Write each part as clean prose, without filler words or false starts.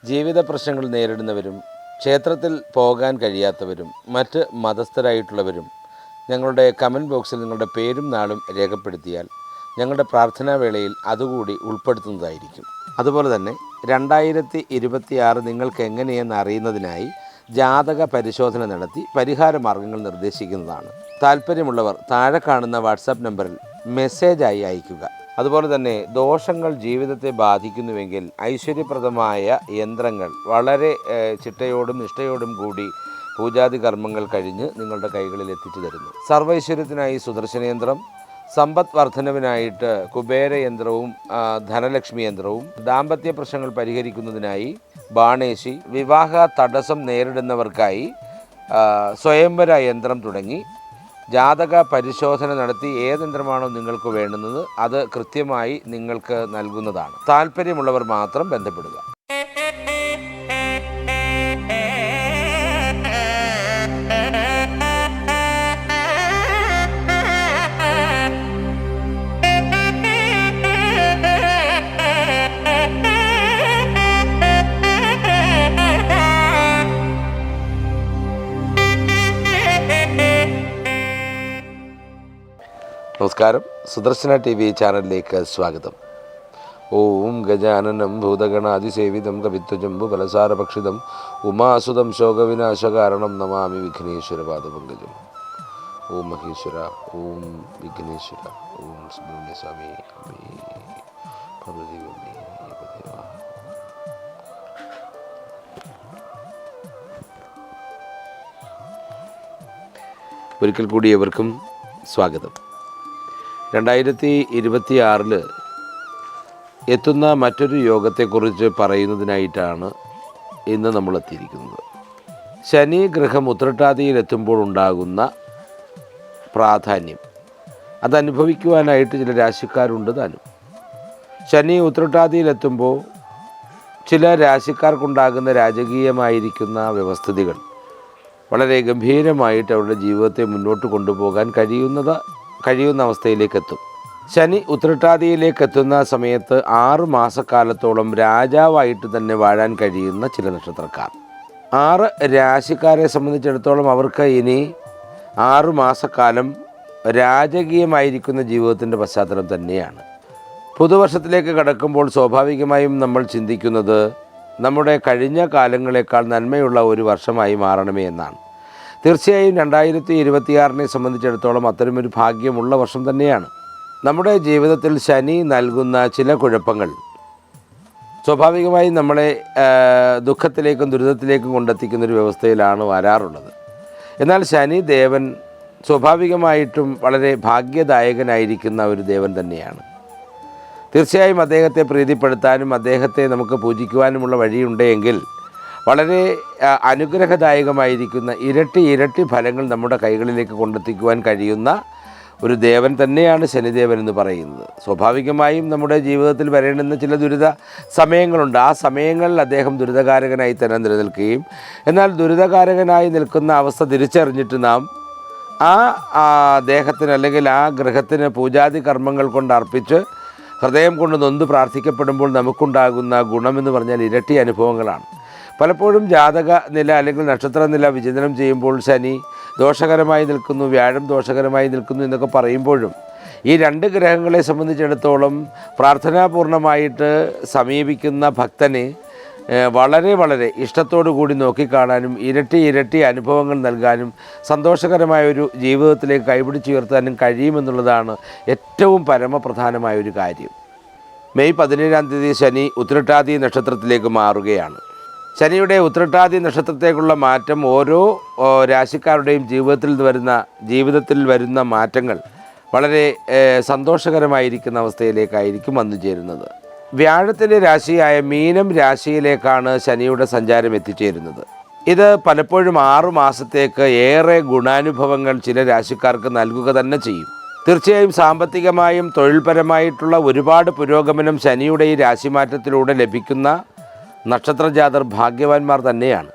ജീവിത പ്രശ്നങ്ങൾ നേരിടുന്നവരും ക്ഷേത്രത്തിൽ പോകാൻ കഴിയാത്തവരും മറ്റ് മതസ്ഥരായിട്ടുള്ളവരും ഞങ്ങളുടെ കമൻറ്റ് ബോക്സിൽ നിങ്ങളുടെ പേരും നാളും രേഖപ്പെടുത്തിയാൽ ഞങ്ങളുടെ പ്രാർത്ഥനാ വേളയിൽ അതുകൂടി ഉൾപ്പെടുത്തുന്നതായിരിക്കും. അതുപോലെ തന്നെ 2026 നിങ്ങൾക്ക് എങ്ങനെയെന്ന് അറിയുന്നതിനായി ജാതക പരിശോധന നടത്തി പരിഹാര മാർഗങ്ങൾ നിർദ്ദേശിക്കുന്നതാണ്. താല്പര്യമുള്ളവർ താഴെ കാണുന്ന വാട്സാപ്പ് നമ്പറിൽ മെസ്സേജായി അയയ്ക്കുക. അതുപോലെ തന്നെ ദോഷങ്ങൾ ജീവിതത്തെ ബാധിക്കുന്നുവെങ്കിൽ ഐശ്വര്യപ്രദമായ യന്ത്രങ്ങൾ വളരെ ചിട്ടയോടും നിഷ്ഠയോടും കൂടി പൂജാതി കർമ്മങ്ങൾ കഴിഞ്ഞ് നിങ്ങളുടെ കൈകളിൽ എത്തിച്ചു തരുന്നു. സർവൈശ്വര്യത്തിനായി സുദർശന യന്ത്രം, സമ്പദ് വർധനവിനായിട്ട് കുബേര യന്ത്രവും ധനലക്ഷ്മി യന്ത്രവും, ദാമ്പത്യ പ്രശ്നങ്ങൾ പരിഹരിക്കുന്നതിനായി ബാണേശി, വിവാഹ തടസ്സം നേരിടുന്നവർക്കായി സ്വയംവര യന്ത്രം തുടങ്ങി ജാതക പരിശോധന നടത്തി ഏത് യന്ത്രമാണോ നിങ്ങൾക്ക് വേണ്ടുന്നത് അത് കൃത്യമായി നിങ്ങൾക്ക് നൽകുന്നതാണ്. താല്പര്യമുള്ളവർ മാത്രം ബന്ധപ്പെടുക. നമസ്കാരം, സുദർശന TV ചാനലിലേക്ക് സ്വാഗതം. ഓം ഗജാനനം ഭൂതഗണാതിസേവിതം കവിത്വജംബു ഫലസാരഭക്ഷിതം ഉമാസുതം ശോകവിനാശകാരണം നമാമി വിഘ്നേശ്വരപാദപങ്കജം. ഓം മഹേശ്വര, ഓം വിഘ്നേശ്വര, ഓം സുബ്രഹ്മണ്യസ്വാമി, പാർവതി. ഒരിക്കൽ കൂടി ഏവർക്കും സ്വാഗതം. 2026 എത്തുന്ന മറ്റൊരു യോഗത്തെക്കുറിച്ച് പറയുന്നതിനായിട്ടാണ് ഇന്ന് നമ്മൾ എത്തിയിരിക്കുന്നത്. ശനി ഗ്രഹം ഉത്രട്ടാതിയിലെത്തുമ്പോൾ ഉണ്ടാകുന്ന പ്രാധാന്യം അതനുഭവിക്കുവാനായിട്ട് ചില രാശിക്കാരുണ്ട് താനും. ശനി ഉത്രട്ടാതിയിലെത്തുമ്പോൾ ചില രാശിക്കാർക്കുണ്ടാകുന്ന രാജകീയമായിരിക്കുന്ന വ്യവസ്ഥിതികൾ വളരെ ഗംഭീരമായിട്ട് അവരുടെ ജീവിതത്തെ മുന്നോട്ട് കൊണ്ടുപോകാൻ കഴിയുന്ന അവസ്ഥയിലേക്കെത്തും. ശനി ഉത്രട്ടാതിയിലേക്ക് എത്തുന്ന സമയത്ത് 6 മാസക്കാലത്തോളം രാജാവായിട്ട് തന്നെ വാഴാൻ കഴിയുന്ന ചില നക്ഷത്രക്കാർ, 6 രാശിക്കാരെ സംബന്ധിച്ചിടത്തോളം അവർക്ക് ഇനി 6 മാസക്കാലം രാജകീയമായിരിക്കുന്ന ജീവിതത്തിൻ്റെ പശ്ചാത്തലം തന്നെയാണ്. പുതുവർഷത്തിലേക്ക് കടക്കുമ്പോൾ സ്വാഭാവികമായും നമ്മൾ ചിന്തിക്കുന്നത് നമ്മുടെ കഴിഞ്ഞ കാലങ്ങളെക്കാൾ നന്മയുള്ള ഒരു വർഷമായി മാറണമേ എന്നാണ്. തീർച്ചയായും 2026 സംബന്ധിച്ചിടത്തോളം അത്തരമൊരു ഭാഗ്യമുള്ള വർഷം തന്നെയാണ്. നമ്മുടെ ജീവിതത്തിൽ ശനി നൽകുന്ന ചില കുഴപ്പങ്ങൾ സ്വാഭാവികമായും നമ്മളെ ദുഃഖത്തിലേക്കും ദുരിതത്തിലേക്കും കൊണ്ടെത്തിക്കുന്നൊരു വ്യവസ്ഥയിലാണ് വരാറുള്ളത്. എന്നാൽ ശനി ദേവൻ സ്വാഭാവികമായിട്ടും വളരെ ഭാഗ്യദായകനായിരിക്കുന്ന ഒരു ദേവൻ തന്നെയാണ്. തീർച്ചയായും അദ്ദേഹത്തെ പ്രീതിപ്പെടുത്താനും അദ്ദേഹത്തെ നമുക്ക് പൂജിക്കുവാനുമുള്ള വഴിയുണ്ടെങ്കിൽ വളരെ അനുഗ്രഹദായകമായിരിക്കുന്ന ഇരട്ടി ഫലങ്ങൾ നമ്മുടെ കൈകളിലേക്ക് കൊണ്ടെത്തിക്കുവാൻ കഴിയുന്ന ഒരു ദേവൻ തന്നെയാണ് ശനിദേവൻ എന്ന് പറയുന്നത്. സ്വാഭാവികമായും നമ്മുടെ ജീവിതത്തിൽ വരേണ്ടുന്ന ചില ദുരിത സമയങ്ങളുണ്ട്. ആ സമയങ്ങളിൽ അദ്ദേഹം ദുരിതകാരകനായി തന്നെ നിലനിൽക്കുകയും എന്നാൽ ദുരിതകാരകനായി നിൽക്കുന്ന അവസ്ഥ തിരിച്ചറിഞ്ഞിട്ട് നാം ആ ദേഹത്തിന് അല്ലെങ്കിൽ ആ ഗ്രഹത്തിന് പൂജാതി കർമ്മങ്ങൾ കൊണ്ട് അർപ്പിച്ച് ഹൃദയം കൊണ്ട് നൊന്ത് പ്രാർത്ഥിക്കപ്പെടുമ്പോൾ നമുക്കുണ്ടാകുന്ന ഗുണമെന്ന് പറഞ്ഞാൽ ഇരട്ടി അനുഭവങ്ങളാണ്. പലപ്പോഴും ജാതക നില അല്ലെങ്കിൽ നക്ഷത്ര നില വിചിന്തനം ചെയ്യുമ്പോൾ ശനി ദോഷകരമായി നിൽക്കുന്നു, വ്യാഴം ദോഷകരമായി നിൽക്കുന്നു എന്നൊക്കെ പറയുമ്പോഴും ഈ 2 ഗ്രഹങ്ങളെ സംബന്ധിച്ചിടത്തോളം പ്രാർത്ഥനാപൂർണമായിട്ട് സമീപിക്കുന്ന ഭക്തന് വളരെ ഇഷ്ടത്തോടു കൂടി നോക്കിക്കാണാനും ഇരട്ടി അനുഭവങ്ങൾ നൽകാനും സന്തോഷകരമായൊരു ജീവിതത്തിലേക്ക് കൈപിടിച്ചുയർത്താനും കഴിയുമെന്നുള്ളതാണ് ഏറ്റവും പരമപ്രധാനമായൊരു കാര്യം. മെയ് 17-ാം തീയതി ശനി ഉത്രട്ടാതി നക്ഷത്രത്തിലേക്ക് മാറുകയാണ്. ശനിയുടെ ഉത്രട്ടാതി നക്ഷത്രത്തേക്കുള്ള മാറ്റം ഓരോ രാശിക്കാരുടെയും ജീവിതത്തിൽ വരുന്ന മാറ്റങ്ങൾ വളരെ സന്തോഷകരമായിരിക്കുന്ന അവസ്ഥയിലേക്കായിരിക്കും വന്നു ചേരുന്നത്. വ്യാഴത്തിൻ്റെ രാശിയായ മീനം രാശിയിലേക്കാണ് ശനിയുടെ സഞ്ചാരം എത്തിച്ചേരുന്നത്. ഇത് പലപ്പോഴും 6 മാസത്തേക്ക് ഏറെ ഗുണാനുഭവങ്ങൾ ചില രാശിക്കാർക്ക് നൽകുക തന്നെ ചെയ്യും. തീർച്ചയായും സാമ്പത്തികമായും തൊഴിൽപരമായിട്ടുള്ള ഒരുപാട് പുരോഗമനം ശനിയുടെ ഈ രാശിമാറ്റത്തിലൂടെ ലഭിക്കുന്ന നക്ഷത്രജാതർ ഭാഗ്യവാന്മാർ തന്നെയാണ്.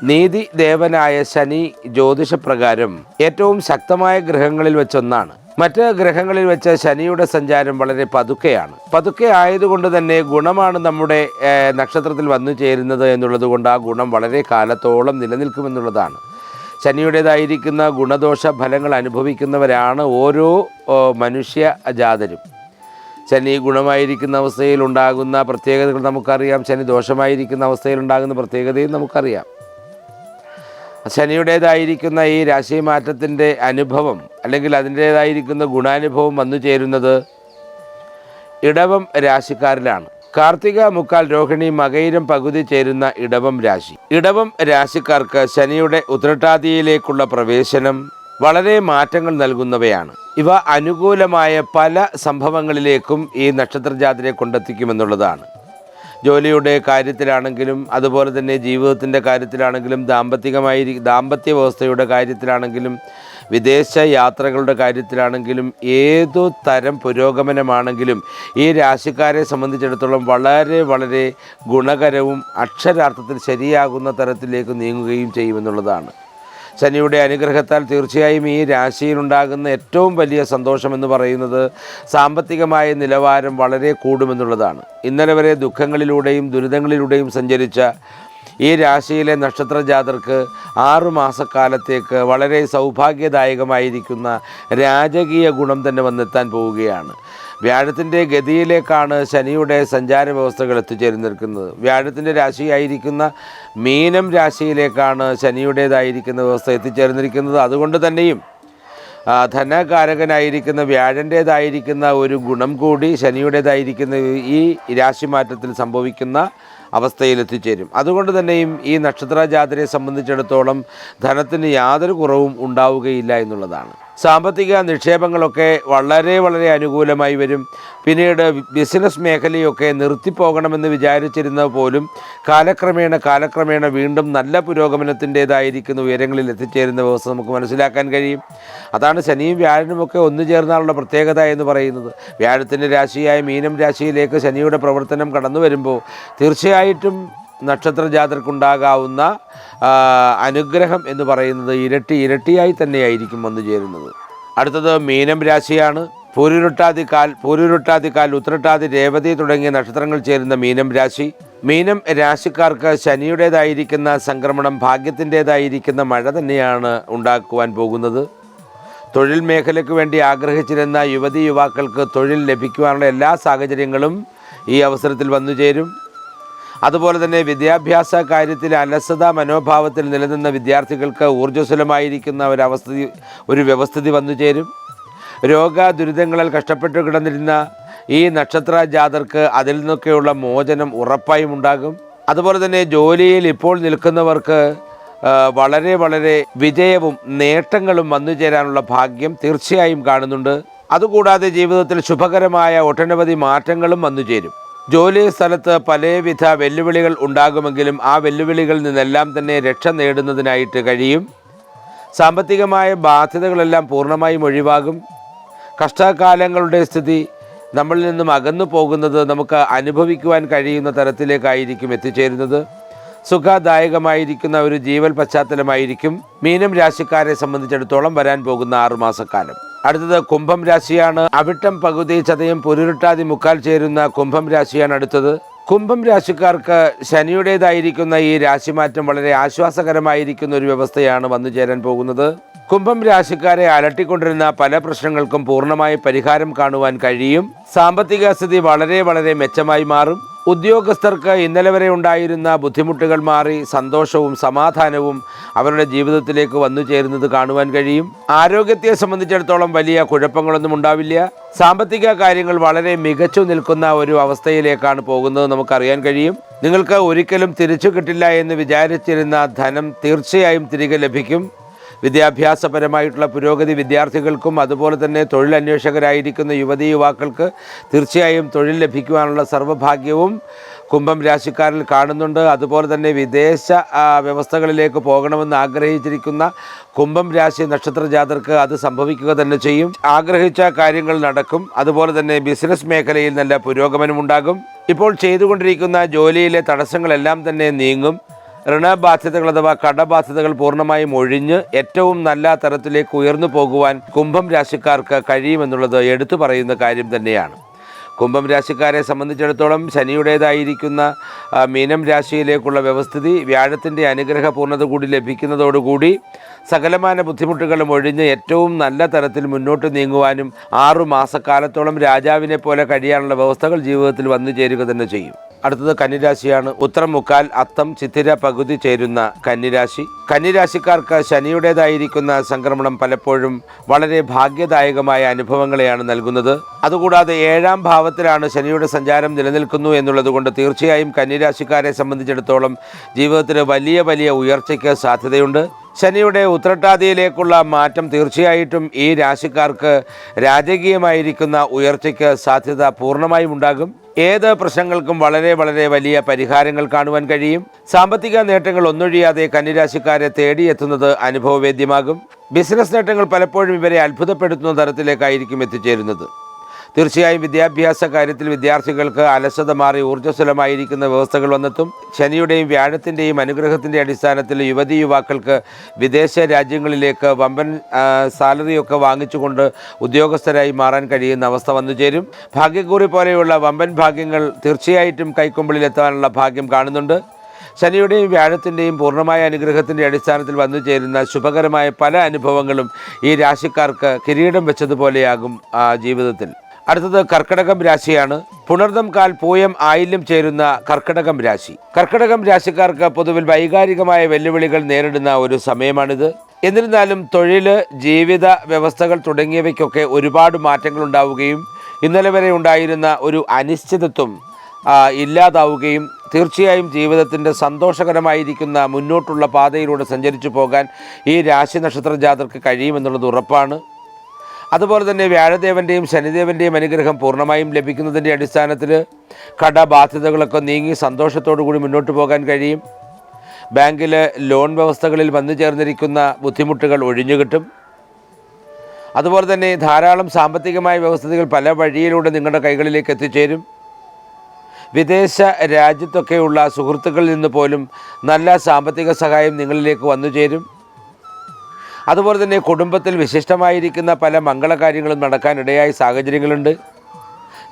നീതി ദേവനായ ശനി ജ്യോതിഷപ്രകാരം ഏറ്റവും ശക്തമായ ഗ്രഹങ്ങളിൽ വെച്ചൊന്നാണ്. മറ്റ് ഗ്രഹങ്ങളിൽ വെച്ച് ശനിയുടെ സഞ്ചാരം വളരെ പതുക്കെ ആയതുകൊണ്ട് തന്നെ ഗുണമാണ് നമ്മുടെ നക്ഷത്രത്തിൽ വന്നു ചേരുന്നത് എന്നുള്ളത് കൊണ്ട് ആ ഗുണം വളരെ കാലത്തോളം നിലനിൽക്കുമെന്നുള്ളതാണ്. ശനിയുടേതായിരിക്കുന്ന ഗുണദോഷ ഫലങ്ങൾ അനുഭവിക്കുന്നവരാണ് ഓരോ മനുഷ്യ ജാതരും. ശനി ഗുണമായിരിക്കുന്ന അവസ്ഥയിൽ ഉണ്ടാകുന്ന പ്രത്യേകതകൾ നമുക്കറിയാം, ശനി ദോഷമായിരിക്കുന്ന അവസ്ഥയിൽ ഉണ്ടാകുന്ന പ്രത്യേകതയും നമുക്കറിയാം. ശനിയുടേതായിരിക്കുന്ന ഈ രാശിമാറ്റത്തിൻ്റെ അനുഭവം അല്ലെങ്കിൽ അതിൻ്റേതായിരിക്കുന്ന ഗുണാനുഭവം വന്നു ചേരുന്നത് ഇടവം രാശിക്കാരിലാണ്. കാർത്തിക, മുക്കാൽ, രോഹിണി, മകയിരം പകുതി ചേരുന്ന ഇടവം രാശി. ഇടവം രാശിക്കാർക്ക് ശനിയുടെ ഉത്രട്ടാതിയിലേക്കുള്ള പ്രവേശനം വളരെ മാറ്റങ്ങൾ നൽകുന്നവയാണ്. ഇവ അനുകൂലമായ പല സംഭവങ്ങളിലേക്കും ഈ നക്ഷത്രജാതരെ കൊണ്ടെത്തിക്കുമെന്നുള്ളതാണ്. ജോലിയുടെ കാര്യത്തിലാണെങ്കിലും അതുപോലെ തന്നെ ജീവിതത്തിൻ്റെ കാര്യത്തിലാണെങ്കിലും ദാമ്പത്യ വ്യവസ്ഥയുടെ കാര്യത്തിലാണെങ്കിലും വിദേശ യാത്രകളുടെ കാര്യത്തിലാണെങ്കിലും ഏതു തരം പുരോഗമനമാണെങ്കിലും ഈ രാശിക്കാരെ സംബന്ധിച്ചിടത്തോളം വളരെ വളരെ ഗുണകരവും അക്ഷരാർത്ഥത്തിൽ ശരിയാകുന്ന തരത്തിലേക്ക് നീങ്ങുകയും ചെയ്യുമെന്നുള്ളതാണ്. ശനിയുടെ അനുഗ്രഹത്താൽ തീർച്ചയായും ഈ രാശിയിലുണ്ടാകുന്ന ഏറ്റവും വലിയ സന്തോഷമെന്ന് പറയുന്നത് സാമ്പത്തികമായ നിലവാരം വളരെ കൂടുമെന്നുള്ളതാണ്. ഇന്നലെ വരെ ദുഃഖങ്ങളിലൂടെയും ദുരിതങ്ങളിലൂടെയും സഞ്ചരിച്ച ഈ രാശിയിലെ നക്ഷത്രജാതർക്ക് 6 മാസക്കാലത്തേക്ക് വളരെ സൗഭാഗ്യദായകമായിരിക്കുന്ന രാജകീയ ഗുണം തന്നെ വന്നെത്താൻ പോവുകയാണ്. വ്യാഴത്തിൻ്റെ ഗതിയിലേക്കാണ് ശനിയുടെ സഞ്ചാര വ്യവസ്ഥകൾ എത്തിച്ചേർന്നിരിക്കുന്നത്. വ്യാഴത്തിൻ്റെ രാശിയായിരിക്കുന്ന മീനം രാശിയിലേക്കാണ് ശനിയുടേതായിരിക്കുന്ന വ്യവസ്ഥ എത്തിച്ചേർന്നിരിക്കുന്നത്. അതുകൊണ്ട് തന്നെയും ധനകാരകനായിരിക്കുന്ന വ്യാഴൻ്റേതായിരിക്കുന്ന ഒരു ഗുണം കൂടി ശനിയുടേതായിരിക്കുന്ന ഈ രാശിമാറ്റത്തിൽ സംഭവിക്കുന്ന അവസ്ഥയിൽ എത്തിച്ചേരും. അതുകൊണ്ട് തന്നെയും ഈ നക്ഷത്രജാതരെ സംബന്ധിച്ചിടത്തോളം ധനത്തിന് യാതൊരു കുറവും ഉണ്ടാവുകയില്ല എന്നുള്ളതാണ്. സാമ്പത്തിക നിക്ഷേപങ്ങളൊക്കെ വളരെ വളരെ അനുകൂലമായി വരും. പിന്നീട് ബിസിനസ് മേഖലയൊക്കെ നിർത്തിപ്പോകണമെന്ന് വിചാരിച്ചിരുന്ന പോലും കാലക്രമേണ വീണ്ടും നല്ല പുരോഗമനത്തിൻ്റേതായിരിക്കുന്ന ഉയരങ്ങളിൽ എത്തിച്ചേരുന്ന വ്യവസ്ഥ നമുക്ക് മനസ്സിലാക്കാൻ കഴിയും. അതാണ് ശനിയും വ്യാഴനുമൊക്കെ ഒന്നു ചേർന്നാലുള്ള പ്രത്യേകത എന്ന് പറയുന്നത്. വ്യാഴത്തിൻ്റെ രാശിയായ മീനം രാശിയിലേക്ക് ശനിയുടെ പ്രവർത്തനം കടന്നു വരുമ്പോൾ തീർച്ചയായിട്ടും നക്ഷത്രജാതർക്കുണ്ടാകാവുന്ന അനുഗ്രഹം എന്ന് പറയുന്നത് ഇരട്ടിയായി തന്നെയായിരിക്കും വന്നു ചേരുന്നത്. അടുത്തത് മീനം രാശിയാണ്. പൂരുരുട്ടാതിക്കാൽ, ഉത്രട്ടാതി, രേവതി തുടങ്ങിയ നക്ഷത്രങ്ങൾ ചേരുന്ന മീനം രാശി. മീനം രാശിക്കാർക്ക് ശനിയുടേതായിരിക്കുന്ന സംക്രമണം ഭാഗ്യത്തിൻ്റേതായിരിക്കുന്ന മഴ തന്നെയാണ് ഉണ്ടാക്കുവാൻ പോകുന്നത്. തൊഴിൽ മേഖലയ്ക്ക് വേണ്ടി ആഗ്രഹിച്ചിരുന്ന യുവാക്കൾക്ക് തൊഴിൽ ലഭിക്കുവാനുള്ള എല്ലാ സാഹചര്യങ്ങളും ഈ അവസരത്തിൽ വന്നു ചേരും. അതുപോലെ തന്നെ വിദ്യാഭ്യാസ കാര്യത്തിൽ അലസത മനോഭാവത്തിൽ നിലനിന്ന വിദ്യാർത്ഥികൾക്ക് ഊർജ്ജസ്വലമായിരിക്കുന്ന ഒരു വ്യവസ്ഥിതി വന്നു ചേരും. ദുരിതങ്ങളിൽ കഷ്ടപ്പെട്ടു കിടന്നിരുന്ന ഈ നക്ഷത്ര ജാതർക്ക് അതിൽ നിന്നൊക്കെയുള്ള മോചനം ഉറപ്പായും ഉണ്ടാകും. അതുപോലെ തന്നെ ജോലിയിൽ ഇപ്പോൾ നിൽക്കുന്നവർക്ക് വളരെ വളരെ വിജയവും നേട്ടങ്ങളും വന്നു ചേരാനുള്ള ഭാഗ്യം തീർച്ചയായും കാണുന്നുണ്ട്. അതുകൂടാതെ ജീവിതത്തിൽ ശുഭകരമായ ഒട്ടനവധി മാറ്റങ്ങളും വന്നു ചേരും. ജോലി സ്ഥലത്ത് പലവിധ വെല്ലുവിളികൾ ഉണ്ടാകുമെങ്കിലും ആ വെല്ലുവിളികളിൽ നിന്നെല്ലാം തന്നെ രക്ഷ നേടുന്നതിനായിട്ട് കഴിയും. സാമ്പത്തികമായ ബാധ്യതകളെല്ലാം പൂർണ്ണമായും ഒഴിവാകും. കഷ്ടകാലങ്ങളുടെ സ്ഥിതി നമ്മളിൽ നിന്നും അകന്നു പോകുന്നത് നമുക്ക് അനുഭവിക്കുവാൻ കഴിയുന്ന തരത്തിലേക്കായിരിക്കും എത്തിച്ചേരുന്നത്. സുഖദായകമായിരിക്കുന്ന ഒരു ജീവൽ പശ്ചാത്തലമായിരിക്കും മീനം രാശിക്കാരെ സംബന്ധിച്ചിടത്തോളം വരാൻ പോകുന്ന 6 മാസക്കാലം. അടുത്തത് കുംഭം രാശിയാണ്. അവിട്ടം പകുതി, ചതയം, പുരുരുട്ടാതി, മുക്കാൽ ചേരുന്ന കുംഭം രാശിയാണ് അടുത്തത്. കുംഭം രാശിക്കാർക്ക് ശനിയുടേതായിരിക്കുന്ന ഈ രാശിമാറ്റം വളരെ ആശ്വാസകരമായിരിക്കുന്ന ഒരു വ്യവസ്ഥയാണ് വന്നു ചേരാൻ പോകുന്നത്. കുംഭം രാശിക്കാരെ അലട്ടിക്കൊണ്ടിരുന്ന പല പ്രശ്നങ്ങൾക്കും പൂർണ്ണമായി പരിഹാരം കാണുവാൻ കഴിയും. സാമ്പത്തിക സ്ഥിതി വളരെ വളരെ മെച്ചമായി മാറും. ഉദ്യോഗസ്ഥർക്ക് ഇന്നലെ വരെ ഉണ്ടായിരുന്ന ബുദ്ധിമുട്ടുകൾ മാറി സന്തോഷവും സമാധാനവും അവരുടെ ജീവിതത്തിലേക്ക് വന്നു ചേരുന്നത് കാണുവാൻ കഴിയും. ആരോഗ്യത്തെ സംബന്ധിച്ചിടത്തോളം വലിയ കുഴപ്പങ്ങളൊന്നും ഉണ്ടാവില്ല. സാമ്പത്തിക കാര്യങ്ങൾ വളരെ മികച്ചു നിൽക്കുന്ന ഒരു അവസ്ഥയിലേക്കാണ് പോകുന്നത് നമുക്കറിയാൻ കഴിയും. നിങ്ങൾക്ക് ഒരിക്കലും തിരിച്ചു കിട്ടില്ല എന്ന് വിചാരിച്ചിരുന്ന ധനം തീർച്ചയായും തിരികെ ലഭിക്കും. വിദ്യാഭ്യാസപരമായിട്ടുള്ള പുരോഗതി വിദ്യാർത്ഥികൾക്കും അതുപോലെ തന്നെ തൊഴിലന്വേഷകരായിരിക്കുന്ന യുവാക്കൾക്ക് തീർച്ചയായും തൊഴിൽ ലഭിക്കുവാനുള്ള സർവ്വഭാഗ്യവും കുംഭം രാശിക്കാരിൽ കാണുന്നുണ്ട്. അതുപോലെ തന്നെ വിദേശ വ്യവസ്ഥകളിലേക്ക് പോകണമെന്ന് ആഗ്രഹിച്ചിരിക്കുന്ന കുംഭം രാശി നക്ഷത്ര ജാതർക്ക് അത് സംഭവിക്കുക തന്നെ ചെയ്യും. ആഗ്രഹിച്ച കാര്യങ്ങൾ നടക്കും. അതുപോലെ തന്നെ ബിസിനസ് മേഖലയിൽ നല്ല പുരോഗമനമുണ്ടാകും. ഇപ്പോൾ ചെയ്തുകൊണ്ടിരിക്കുന്ന ജോലിയിലെ തടസ്സങ്ങളെല്ലാം തന്നെ നീങ്ങും. ഋണബാധ്യതകൾ അഥവാ കടബാധ്യതകൾ പൂർണ്ണമായും ഒഴിഞ്ഞ് ഏറ്റവും നല്ല തരത്തിലേക്ക് ഉയർന്നു പോകുവാൻ കുംഭം രാശിക്കാർക്ക് കഴിയുമെന്നുള്ളത് എടുത്തു പറയുന്ന കാര്യം തന്നെയാണ്. കുംഭം രാശിക്കാരെ സംബന്ധിച്ചിടത്തോളം ശനിയുടേതായിരിക്കുന്ന മീനം രാശിയിലേക്കുള്ള വ്യവസ്ഥിതി വ്യാഴത്തിൻ്റെ അനുഗ്രഹ പൂർണ്ണത കൂടി ലഭിക്കുന്നതോടുകൂടി സകലമാന ബുദ്ധിമുട്ടുകളും ഒഴിഞ്ഞ് ഏറ്റവും നല്ല തരത്തിൽ മുന്നോട്ട് നീങ്ങുവാനും 6 മാസക്കാലത്തോളം രാജാവിനെ പോലെ കഴിയാനുള്ള വ്യവസ്ഥകൾ ജീവിതത്തിൽ വന്നു ചേരുക തന്നെ ചെയ്യും. അടുത്തത് കന്നിരാശിയാണ്. ഉത്തരം മുക്കാൽ അത്തം ചിത്തിര പകുതി ചേരുന്ന കന്നിരാശി. കന്നിരാശിക്കാർക്ക് ശനിയുടേതായിരിക്കുന്ന സംക്രമണം പലപ്പോഴും വളരെ ഭാഗ്യദായകമായ അനുഭവങ്ങളെയാണ് നൽകുന്നത്. അതുകൂടാതെ 7ാം ഭാവത്തിലാണ് ശനിയുടെ സഞ്ചാരം നിലനിൽക്കുന്നു എന്നുള്ളത് കൊണ്ട് തീർച്ചയായും കന്നിരാശിക്കാരെ സംബന്ധിച്ചിടത്തോളം ജീവിതത്തിൽ വലിയ വലിയ ഉയർച്ചയ്ക്ക് സാധ്യതയുണ്ട്. ശനിയുടെ ഉത്രട്ടാതിയിലേക്കുള്ള മാറ്റം തീർച്ചയായിട്ടും ഈ രാശിക്കാർക്ക് രാജകീയമായിരിക്കുന്ന ഉയർച്ചയ്ക്ക് സാധ്യത പൂർണ്ണമായും ഉണ്ടാകും. ഏത് പ്രശ്നങ്ങൾക്കും വളരെ വളരെ വലിയ പരിഹാരങ്ങൾ കാണുവാൻ കഴിയും. സാമ്പത്തിക നേട്ടങ്ങൾ ഒന്നൊഴിയാതെ കന്നിരാശിക്കാരെ തേടിയെത്തുന്നത് അനുഭവവേദ്യമാകും. ബിസിനസ് നേട്ടങ്ങൾ പലപ്പോഴും ഇവരെ അത്ഭുതപ്പെടുത്തുന്ന തരത്തിലേക്കായിരിക്കും എത്തിച്ചേരുന്നത്. തീർച്ചയായും വിദ്യാഭ്യാസ കാര്യത്തിൽ വിദ്യാർത്ഥികൾക്ക് അലസത മാറി ഊർജ്ജസ്വലമായിരിക്കുന്ന വ്യവസ്ഥകൾ വന്നെത്തും. ശനിയുടെയും വ്യാഴത്തിൻ്റെയും അനുഗ്രഹത്തിൻ്റെ അടിസ്ഥാനത്തിൽ യുവതി യുവാക്കൾക്ക് വിദേശ രാജ്യങ്ങളിലേക്ക് വമ്പൻ സാലറിയൊക്കെ വാങ്ങിച്ചുകൊണ്ട് ഉദ്യോഗസ്ഥരായി മാറാൻ കഴിയുന്ന അവസ്ഥ വന്നു ചേരും. ഭാഗ്യക്കുറി പോലെയുള്ള വമ്പൻ ഭാഗ്യങ്ങൾ തീർച്ചയായിട്ടും കൈക്കൊമ്പിളിലെത്താനുള്ള ഭാഗ്യം കാണുന്നുണ്ട്. ശനിയുടെയും വ്യാഴത്തിൻ്റെയും പൂർണ്ണമായ അനുഗ്രഹത്തിൻ്റെ അടിസ്ഥാനത്തിൽ വന്നു ചേരുന്ന ശുഭകരമായ പല അനുഭവങ്ങളും ഈ രാശിക്കാർക്ക് കിരീടം വെച്ചതുപോലെയാകും ജീവിതത്തിൽ. അടുത്തത് കർക്കിടകം രാശിയാണ്. പുണർദം കാൽ പൂയം ആയില്യം ചേരുന്ന കർക്കിടകം രാശി. കർക്കിടകം രാശിക്കാർക്ക് പൊതുവിൽ വൈകാരികമായ വെല്ലുവിളികൾ നേരിടുന്ന ഒരു സമയമാണിത്. എന്നിരുന്നാലും തൊഴിൽ, ജീവിത വ്യവസ്ഥകൾ തുടങ്ങിയവയ്ക്കൊക്കെ ഒരുപാട് മാറ്റങ്ങൾ ഉണ്ടാവുകയും ഇന്നലെ വരെ ഉണ്ടായിരുന്ന ഒരു അനിശ്ചിതത്വം ഇല്ലാതാവുകയും തീർച്ചയായും ജീവിതത്തിൻ്റെ സന്തോഷകരമായിരിക്കുന്ന മുന്നോട്ടുള്ള പാതയിലൂടെ സഞ്ചരിച്ചു പോകാൻ ഈ രാശി നക്ഷത്ര ജാതർക്ക് കഴിയുമെന്നുള്ളത് ഉറപ്പാണ്. അതുപോലെ തന്നെ വ്യാഴദേവൻ്റെയും ശനിദേവൻ്റെയും അനുഗ്രഹം പൂർണ്ണമായും ലഭിക്കുന്നതിൻ്റെ അടിസ്ഥാനത്തിൽ കടബാധ്യതകളൊക്കെ നീങ്ങി സന്തോഷത്തോടു കൂടി മുന്നോട്ട് പോകാൻ കഴിയും. ബാങ്കിൽ ലോൺ വ്യവസ്ഥകളിൽ വന്നു ചേർന്നിരിക്കുന്ന ബുദ്ധിമുട്ടുകൾ ഒഴിഞ്ഞുകിട്ടും. അതുപോലെ തന്നെ ധാരാളം സാമ്പത്തികമായ വ്യവസ്ഥകൾ പല വഴിയിലൂടെ നിങ്ങളുടെ കൈകളിലേക്ക് എത്തിച്ചേരും. വിദേശ രാജ്യത്തൊക്കെയുള്ള സുഹൃത്തുക്കളിൽ നിന്ന് പോലും നല്ല സാമ്പത്തിക സഹായം നിങ്ങളിലേക്ക് വന്നു ചേരും. അതുപോലെ തന്നെ കുടുംബത്തിൽ വിശിഷ്ടമായിരിക്കുന്ന പല മംഗളകാര്യങ്ങളും നടക്കാനിടയായ സാഹചര്യങ്ങളുണ്ട്.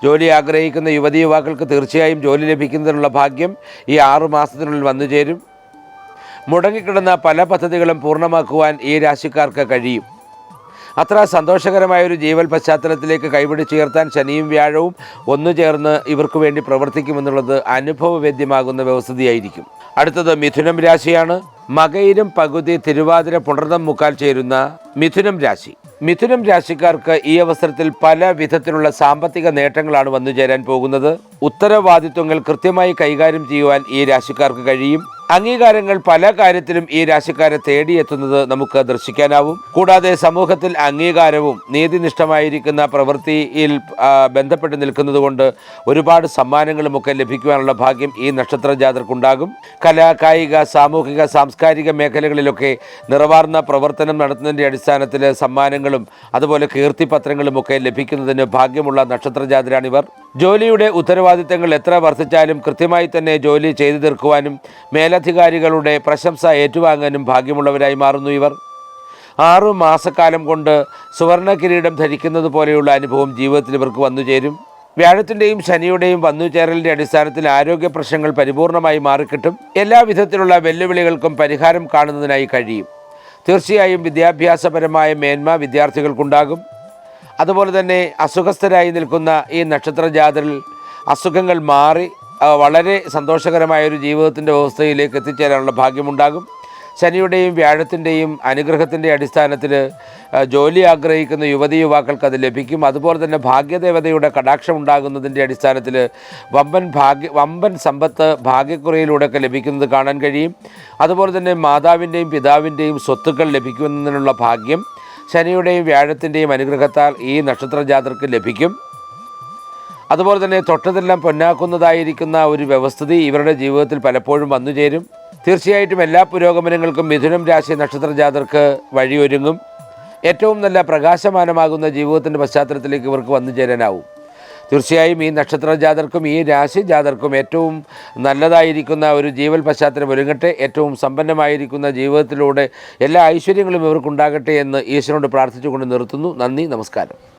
ജോലി ആഗ്രഹിക്കുന്ന യുവതി യുവാക്കൾക്ക് തീർച്ചയായും ജോലി ലഭിക്കുന്നതിനുള്ള ഭാഗ്യം ഈ 6 മാസത്തിനുള്ളിൽ വന്നു ചേരും. മുടങ്ങിക്കിടന്ന പല പദ്ധതികളും പൂർണ്ണമാക്കുവാൻ ഈ രാശിക്കാർക്ക് കഴിയും. അത്ര സന്തോഷകരമായൊരു ജീവൽ പശ്ചാത്തലത്തിലേക്ക് കൈപിടിച്ചുയർത്താൻ ശനിയും വ്യാഴവും ഒന്നു ചേർന്ന് ഇവർക്ക് വേണ്ടി പ്രവർത്തിക്കുമെന്നുള്ളത് അനുഭവവേദ്യമാകുന്ന വ്യവസ്ഥയായിരിക്കും. അടുത്തത് മിഥുനം രാശിയാണ്. മകയിരം പകുതി തിരുവാതിര പുണർദം മുക്കാൽ ചേരുന്ന മിഥുനം രാശി. മിഥുനം രാശിക്കാർക്ക് ഈ അവസരത്തിൽ പല വിധത്തിലുള്ള സാമ്പത്തിക നേട്ടങ്ങളാണ് വന്നു ചേരാൻ പോകുന്നത്. ഉത്തരവാദിത്വങ്ങൾ കൃത്യമായി കൈകാര്യം ചെയ്യുവാൻ ഈ രാശിക്കാർക്ക് കഴിയും. അംഗീകാരങ്ങൾ പല കാര്യത്തിലും ഈ രാശിക്കാരെ തേടിയെത്തുന്നത് നമുക്ക് ദർശിക്കാനാവും. കൂടാതെ സമൂഹത്തിൽ അംഗീകാരവും നീതിനിഷ്ഠമായിരിക്കുന്ന പ്രവൃത്തിയിൽ ബന്ധപ്പെട്ട് നിൽക്കുന്നതുകൊണ്ട് ഒരുപാട് സമ്മാനങ്ങളുമൊക്കെ ലഭിക്കുവാനുള്ള ഭാഗ്യം ഈ നക്ഷത്ര ജാതർക്കുണ്ടാകും. കലാ, കായിക, സാമൂഹിക, സാംസ്കാരിക മേഖലകളിലൊക്കെ നിറവാർന്ന പ്രവർത്തനം നടത്തുന്നതിൻ്റെ അടിസ്ഥാനത്തിൽ സമ്മാനങ്ങളും അതുപോലെ കീർത്തിപത്രങ്ങളുമൊക്കെ ലഭിക്കുന്നതിന് ഭാഗ്യമുള്ള നക്ഷത്ര ജാതരാണിവർ. ജോലിയുടെ ഉത്തരവാദിത്തങ്ങൾ എത്ര വർദ്ധിച്ചാലും കൃത്യമായി തന്നെ ജോലി ചെയ്തു തീർക്കുവാനും മേലധികാരികളുടെ പ്രശംസ ഏറ്റുവാങ്ങാനും ഭാഗ്യമുള്ളവരായി മാറുന്നു ഇവർ. 6 മാസക്കാലം കൊണ്ട് സുവർണ കിരീടം ധരിക്കുന്നത് പോലെയുള്ള അനുഭവം ജീവിതത്തിൽ ഇവർക്ക് വന്നു ചേരും. വ്യാഴത്തിൻ്റെയും ശനിയുടെയും വന്നുചേരലിൻ്റെ അടിസ്ഥാനത്തിൽ ആരോഗ്യ പ്രശ്നങ്ങൾ പരിപൂർണമായി മാറിക്കിട്ടും. എല്ലാ വിധത്തിലുള്ള വെല്ലുവിളികൾക്കും പരിഹാരം കാണുന്നതിനായി കഴിയും. തീർച്ചയായും വിദ്യാഭ്യാസപരമായ മേന്മ വിദ്യാർത്ഥികൾക്കുണ്ടാകും. അതുപോലെ തന്നെ അസുഖസ്ഥരായി നിൽക്കുന്ന ഈ നക്ഷത്ര ജാതരിൽ അസുഖങ്ങൾ മാറി വളരെ സന്തോഷകരമായൊരു ജീവിതത്തിൻ്റെ വ്യവസ്ഥയിലേക്ക് എത്തിച്ചേരാനുള്ള ഭാഗ്യമുണ്ടാകും. ശനിയുടെയും വ്യാഴത്തിൻ്റെയും അനുഗ്രഹത്തിൻ്റെ അടിസ്ഥാനത്തിൽ ജോലി ആഗ്രഹിക്കുന്ന യുവതി യുവാക്കൾക്ക് അത് ലഭിക്കും. അതുപോലെ തന്നെ ഭാഗ്യദേവതയുടെ കടാക്ഷം ഉണ്ടാകുന്നതിൻ്റെ അടിസ്ഥാനത്തിൽ വമ്പൻ സമ്പത്ത് ഭാഗ്യക്കുറയിലൂടെയൊക്കെ ലഭിക്കുന്നത് കാണാൻ കഴിയും. അതുപോലെ തന്നെ മാതാവിൻ്റെയും പിതാവിൻ്റെയും സ്വത്തുക്കൾ ലഭിക്കുന്നതിനുള്ള ഭാഗ്യം ശനിയുടെയും വ്യാഴത്തിൻ്റെയും അനുഗ്രഹത്താൽ ഈ നക്ഷത്ര ജാതർക്ക് ലഭിക്കും. അതുപോലെ തന്നെ തൊട്ടതെല്ലാം പൊന്നാക്കുന്നതായിരിക്കുന്ന ഒരു വ്യവസ്ഥിതി ഇവരുടെ ജീവിതത്തിൽ പലപ്പോഴും വന്നു ചേരും. തീർച്ചയായിട്ടും എല്ലാ പുരോഗമനങ്ങൾക്കും മിഥുനം രാശി നക്ഷത്ര ജാതർക്ക് വഴിയൊരുങ്ങും. ഏറ്റവും നല്ല പ്രകാശമാനമാകുന്ന ജീവിതത്തിൻ്റെ പശ്ചാത്തലത്തിലേക്ക് ഇവർക്ക് വന്നു ചേരാനാവും. തീർച്ചയായും ഈ നക്ഷത്ര ജാതർക്കും ഈ രാശി ജാതർക്കും ഏറ്റവും നല്ലതായിരിക്കുന്ന ഒരു ജീവൽ പശ്ചാത്തലം ഒരുങ്ങട്ടെ. ഏറ്റവും സമ്പന്നമായിരിക്കുന്ന ജീവിതത്തിലൂടെ എല്ലാ ഐശ്വര്യങ്ങളും ഇവർക്കുണ്ടാകട്ടെ എന്ന് ഈശ്വരനോട് പ്രാർത്ഥിച്ചുകൊണ്ട് നിർത്തുന്നു. നന്ദി, നമസ്കാരം.